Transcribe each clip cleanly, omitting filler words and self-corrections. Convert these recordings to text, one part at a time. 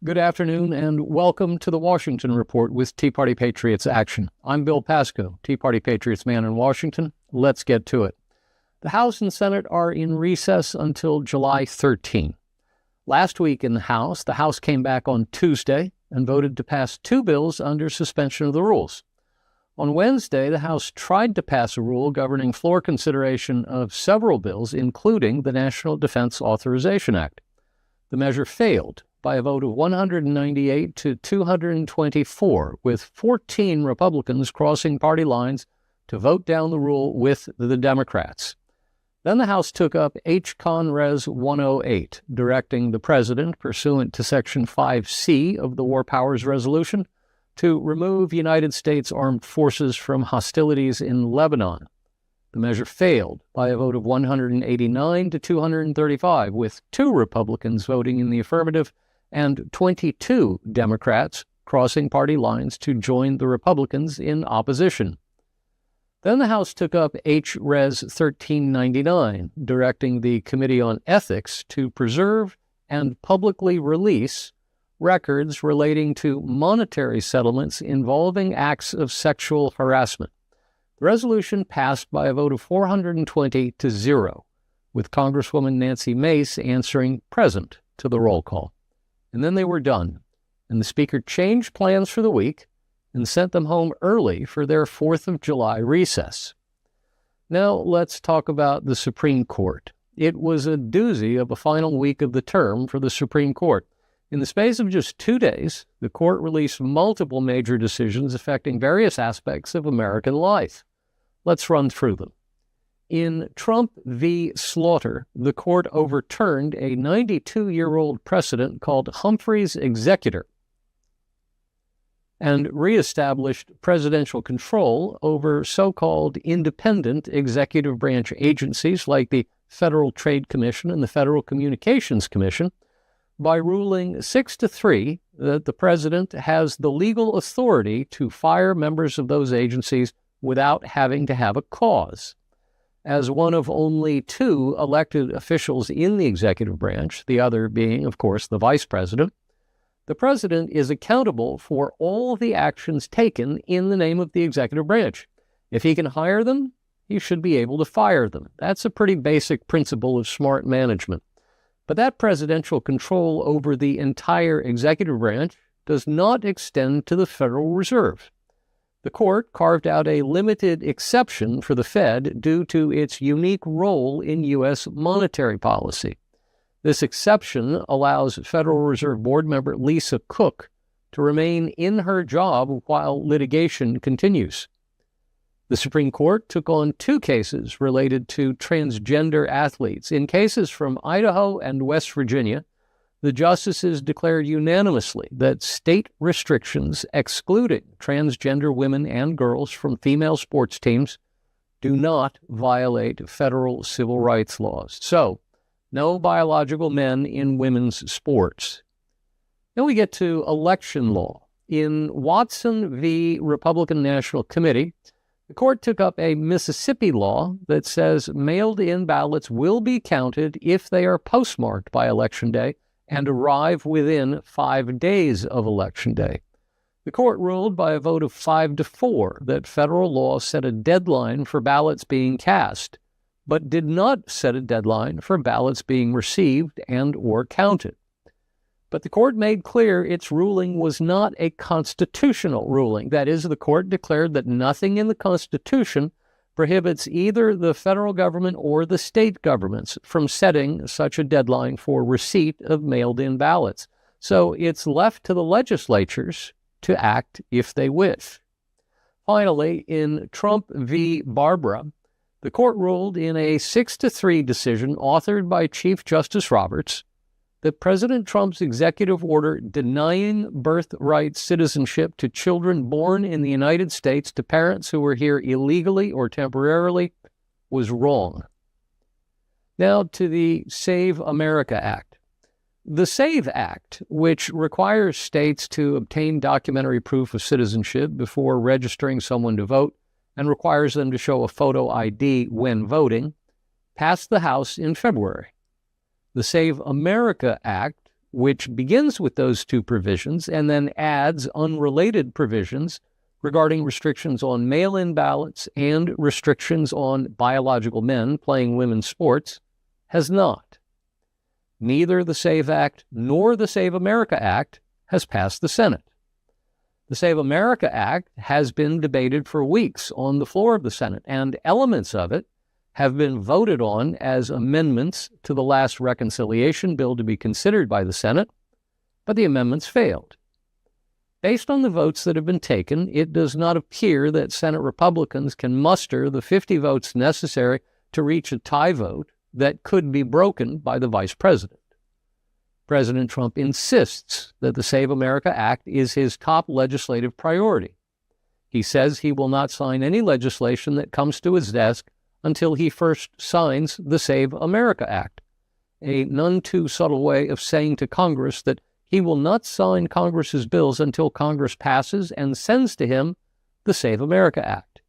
Good afternoon and welcome to the Washington Report with Tea Party Patriots Action. I'm Bill Pasco, Tea Party Patriots man in Washington. Let's get to it. The House and Senate are in recess until July 13. Last week in the House came back on Tuesday and voted to pass two bills under suspension of the rules. On Wednesday, the House tried to pass a rule governing floor consideration of several bills, including the National Defense Authorization Act. The measure failed by a vote of 198 to 224, with 14 Republicans crossing party lines to vote down the rule with the Democrats. Then the House took up H-Con Res. 108, directing the President, pursuant to Section 5C of the War Powers Resolution, to remove United States armed forces from hostilities in Lebanon. The measure failed by a vote of 189 to 235, with 2 Republicans voting in the affirmative and 22 Democrats crossing party lines to join the Republicans in opposition. Then the House took up H-Res. 1399, directing the Committee on Ethics to preserve and publicly release records relating to monetary settlements involving acts of sexual harassment. The resolution passed by a vote of 420 to 0, with Congresswoman Nancy Mace answering present to the roll call. And then they were done, and the Speaker changed plans for the week and sent them home early for their 4th of July recess. Now let's talk about the Supreme Court. It was a doozy of a final week of the term for the Supreme Court. In the space of just 2 days, the court released multiple major decisions affecting various aspects of American life. Let's run through them. In Trump v. Slaughter, the court overturned a 92-year-old precedent called Humphrey's Executor and reestablished presidential control over so-called independent executive branch agencies like the Federal Trade Commission and the Federal Communications Commission by ruling 6-3 that the president has the legal authority to fire members of those agencies without having to have a cause. As one of only 2 elected officials in the executive branch, the other being, of course, the vice president, the president is accountable for all the actions taken in the name of the executive branch. If he can hire them, he should be able to fire them. That's a pretty basic principle of smart management. But that presidential control over the entire executive branch does not extend to the Federal Reserve. The court carved out a limited exception for the Fed due to its unique role in U.S. monetary policy. This exception allows Federal Reserve Board member Lisa Cook to remain in her job while litigation continues. The Supreme Court took on 2 cases related to transgender athletes. In cases from Idaho and West Virginia, the justices declared unanimously that state restrictions excluding transgender women and girls from female sports teams do not violate federal civil rights laws. So, no biological men in women's sports. Then we get to election law. In Watson v. Republican National Committee, the court took up a Mississippi law that says mailed-in ballots will be counted if they are postmarked by Election Day and arrive within 5 days of Election Day. The court ruled by a vote of 5-4 that federal law set a deadline for ballots being cast, but did not set a deadline for ballots being received and or counted. But the court made clear its ruling was not a constitutional ruling. That is, the court declared that nothing in the Constitution prohibits either the federal government or the state governments from setting such a deadline for receipt of mailed-in ballots. So it's left to the legislatures to act if they wish. Finally, in Trump v. Barbara, the court ruled in a 6-3 decision authored by Chief Justice Roberts that President Trump's executive order denying birthright citizenship to children born in the United States to parents who were here illegally or temporarily was wrong. Now to the Save America Act. The SAVE Act, which requires states to obtain documentary proof of citizenship before registering someone to vote and requires them to show a photo ID when voting, passed the House in February. The Save America Act which begins with those two provisions and then adds unrelated provisions regarding restrictions on mail-in ballots and restrictions on biological men playing women's sports, has not. Neither the SAVE Act nor the Save America Act has passed the Senate. The Save America Act has been debated for weeks on the floor of the Senate, and elements of it have been voted on as amendments to the last reconciliation bill to be considered by the Senate, but the amendments failed. Based on the votes that have been taken, it does not appear that Senate Republicans can muster the 50 votes necessary to reach a tie vote that could be broken by the Vice President. President Trump insists that the Save America Act is his top legislative priority. He says he will not sign any legislation that comes to his desk until he first signs the Save America Act, a none too subtle way of saying to Congress that he will not sign Congress's bills until Congress passes and sends to him the Save America Act.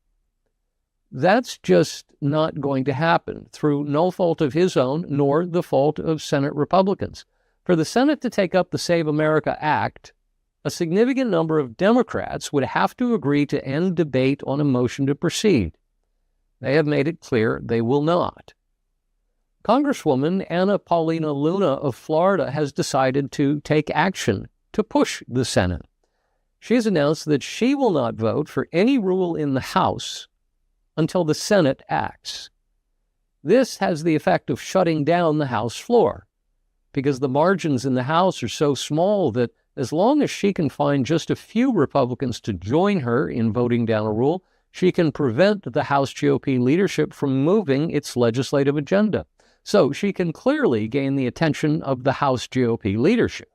That's just not going to happen through no fault of his own nor the fault of Senate Republicans. For the Senate to take up the Save America Act, a significant number of Democrats would have to agree to end debate on a motion to proceed. They have made it clear they will not. Congresswoman Paulina Luna of Florida has decided to take action to push the Senate. She has announced that she will not vote for any rule in the House until the Senate acts. This has the effect of shutting down the House floor, because the margins in the House are so small that as long as she can find just a few Republicans to join her in voting down a rule, she can prevent the House GOP leadership from moving its legislative agenda. So she can clearly gain the attention of the House GOP leadership.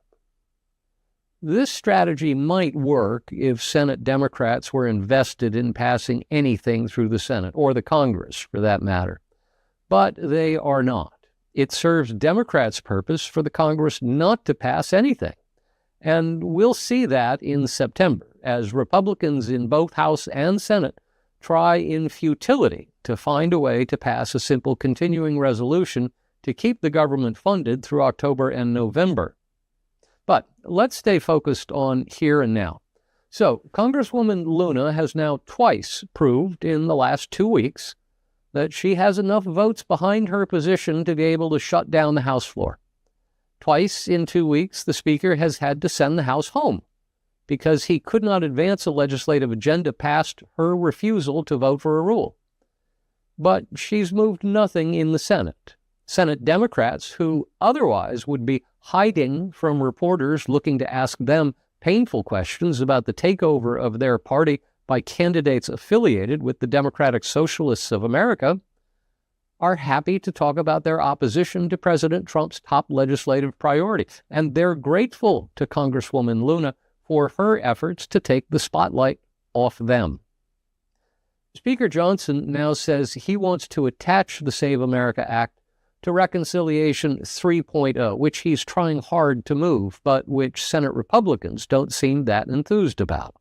This strategy might work if Senate Democrats were invested in passing anything through the Senate, or the Congress for that matter. But they are not. It serves Democrats' purpose for the Congress not to pass anything. And we'll see that in September, as Republicans in both House and Senate try in futility to find a way to pass a simple continuing resolution to keep the government funded through October and November. But let's stay focused on here and now. So, Congresswoman Luna has now twice proved in the last 2 weeks that she has enough votes behind her position to be able to shut down the House floor. Twice in 2 weeks, the Speaker has had to send the House home because he could not advance a legislative agenda past her refusal to vote for a rule. But she's moved nothing in the Senate. Senate Democrats, who otherwise would be hiding from reporters looking to ask them painful questions about the takeover of their party by candidates affiliated with the Democratic Socialists of America, are happy to talk about their opposition to President Trump's top legislative priority. And they're grateful to Congresswoman Luna for her efforts to take the spotlight off them. Speaker Johnson now says he wants to attach the Save America Act to Reconciliation 3.0, which he's trying hard to move, but which Senate Republicans don't seem that enthused about.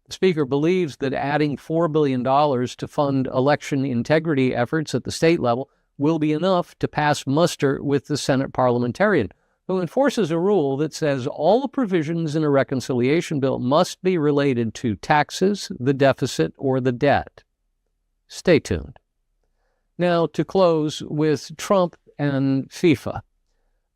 The Speaker believes that adding $4 billion to fund election integrity efforts at the state level will be enough to pass muster with the Senate parliamentarian, who enforces a rule that says all provisions in a reconciliation bill must be related to taxes, the deficit, or the debt. Stay tuned. Now, to close with Trump and FIFA.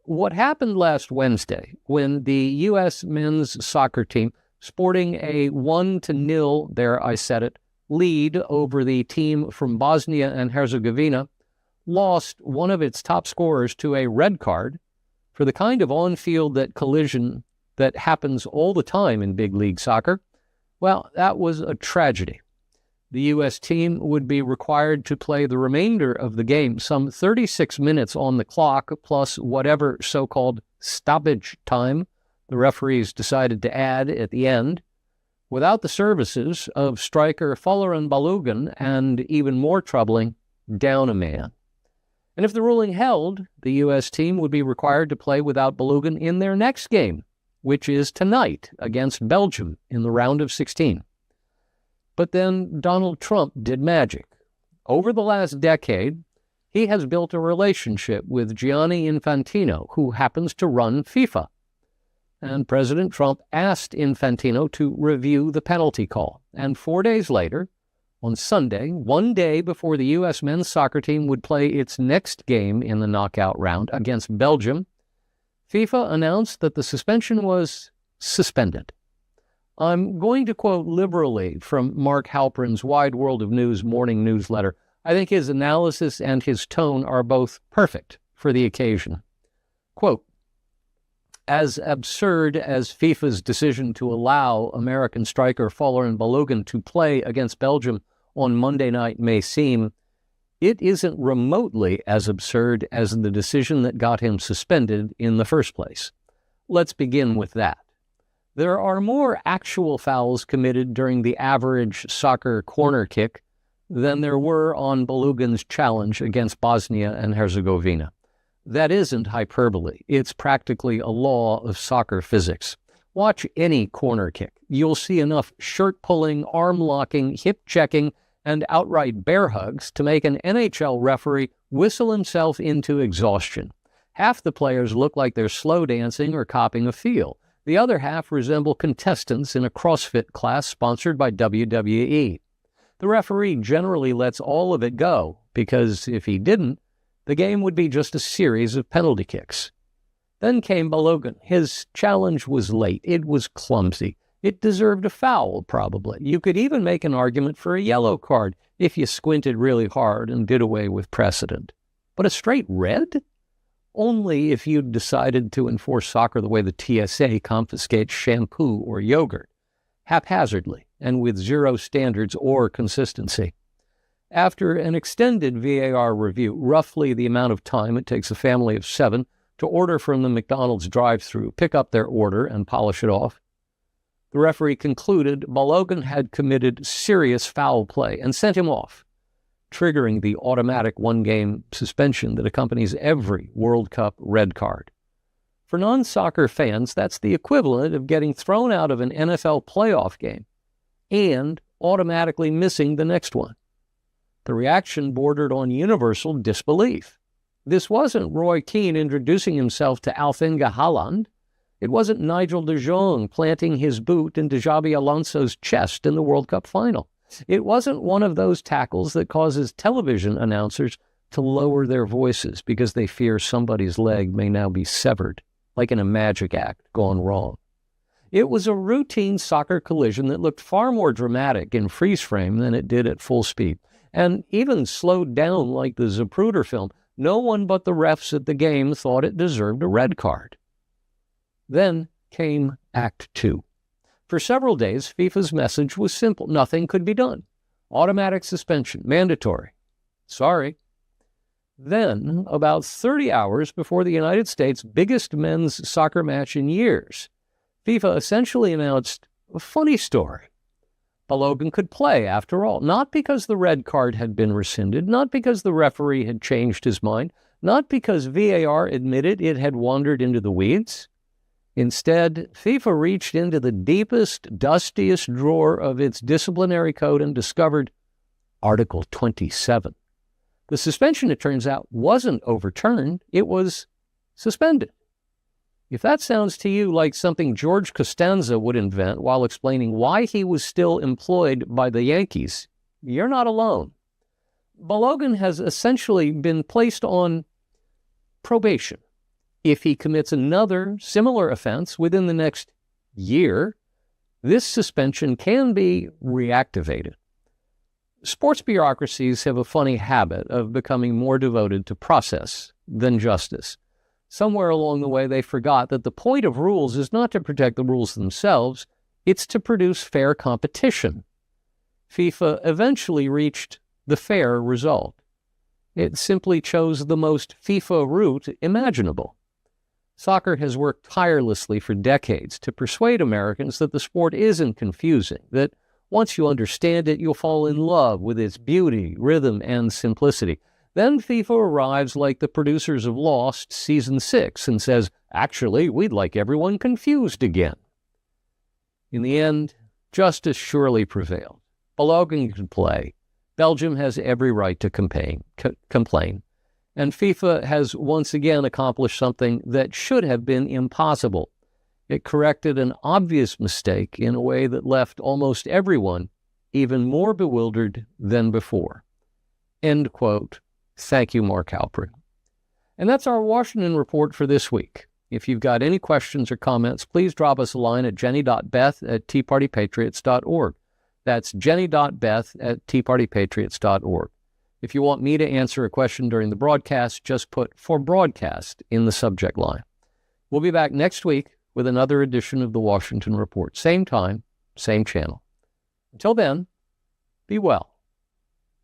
What happened last Wednesday when the U.S. men's soccer team, sporting a 1-0, there I said it, lead over the team from Bosnia and Herzegovina, lost one of its top scorers to a red card for the kind of on-field collision that happens all the time in big league soccer, well, that was a tragedy. The U.S. team would be required to play the remainder of the game, some 36 minutes on the clock, plus whatever so-called stoppage time the referees decided to add at the end, without the services of striker Folarin Balogun and, even more troubling, down a man. And if the ruling held, the U.S. team would be required to play without Balogun in their next game, which is tonight against Belgium in the round of 16. But then Donald Trump did magic. Over the last decade, he has built a relationship with Gianni Infantino, who happens to run FIFA. And President Trump asked Infantino to review the penalty call. And 4 days later, on Sunday, one day before the U.S. men's soccer team would play its next game in the knockout round against Belgium, FIFA announced that the suspension was suspended. I'm going to quote liberally from Mark Halperin's Wide World of News morning newsletter. I think his analysis and his tone are both perfect for the occasion. Quote, "As absurd as FIFA's decision to allow American striker Folarin Balogun to play against Belgium on Monday night may seem, it isn't remotely as absurd as the decision that got him suspended in the first place. Let's begin with that. There are more actual fouls committed during the average soccer corner kick than there were on Balogun's challenge against Bosnia and Herzegovina. That isn't hyperbole. It's practically a law of soccer physics. Watch any corner kick. You'll see enough shirt-pulling, arm-locking, hip-checking, and outright bear hugs to make an NHL referee whistle himself into exhaustion. Half the players look like they're slow dancing or copping a feel. The other half resemble contestants in a CrossFit class sponsored by WWE. The referee generally lets all of it go, because if he didn't, the game would be just a series of penalty kicks. Then came Balogun. His challenge was late. It was clumsy. It deserved a foul, probably. You could even make an argument for a yellow card if you squinted really hard and did away with precedent. But a straight red? Only if you'd decided to enforce soccer the way the TSA confiscates shampoo or yogurt, haphazardly and with zero standards or consistency. After an extended VAR review, roughly the amount of time it takes a family of 7 to order from the McDonald's drive-thru, pick up their order, and polish it off, the referee concluded Balogun had committed serious foul play and sent him off, triggering the automatic one-game suspension that accompanies every World Cup red card. For non-soccer fans, that's the equivalent of getting thrown out of an NFL playoff game and automatically missing the next one. The reaction bordered on universal disbelief. This wasn't Roy Keane introducing himself to Alf-Inge Haaland. It wasn't Nigel de Jong planting his boot into Xabi Alonso's chest in the World Cup final. It wasn't one of those tackles that causes television announcers to lower their voices because they fear somebody's leg may now be severed, like in a magic act gone wrong. It was a routine soccer collision that looked far more dramatic in freeze frame than it did at full speed, and even slowed down like the Zapruder film. No one but the refs at the game thought it deserved a red card. Then came Act 2. For several days, FIFA's message was simple. Nothing could be done. Automatic suspension, mandatory. Sorry. Then, about 30 hours before the United States' biggest men's soccer match in years, FIFA essentially announced a funny story. Balogun could play, after all, not because the red card had been rescinded, not because the referee had changed his mind, not because VAR admitted it had wandered into the weeds. Instead, FIFA reached into the deepest, dustiest drawer of its disciplinary code and discovered Article 27. The suspension, it turns out, wasn't overturned. It was suspended. If that sounds to you like something George Costanza would invent while explaining why he was still employed by the Yankees, you're not alone. Balogun has essentially been placed on probation. If he commits another similar offense within the next year, this suspension can be reactivated. Sports bureaucracies have a funny habit of becoming more devoted to process than justice. Somewhere along the way, they forgot that the point of rules is not to protect the rules themselves, it's to produce fair competition. FIFA eventually reached the fair result. It simply chose the most FIFA route imaginable. Soccer has worked tirelessly for decades to persuade Americans that the sport isn't confusing, that once you understand it, you'll fall in love with its beauty, rhythm, and simplicity. Then FIFA arrives like the producers of Lost Season 6 and says, actually, we'd like everyone confused again. In the end, justice surely prevailed. Balogun could play. Belgium has every right to complain. And FIFA has once again accomplished something that should have been impossible. It corrected an obvious mistake in a way that left almost everyone even more bewildered than before. End quote. Thank you, Mark Halperin. And that's our Washington report for this week. If you've got any questions or comments, please drop us a line at jenny.beth@teapartypatriots.org. That's jenny.beth@teapartypatriots.org. If you want me to answer a question during the broadcast, just put "for broadcast" in the subject line. We'll be back next week with another edition of the Washington Report. Same time, same channel. Until then, be well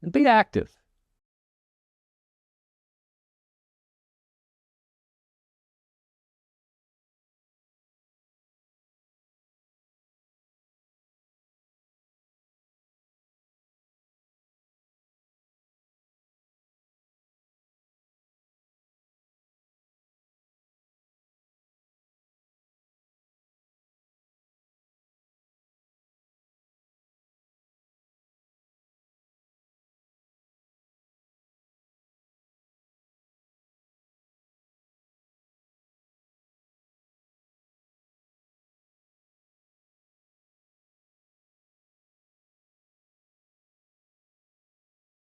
and be active.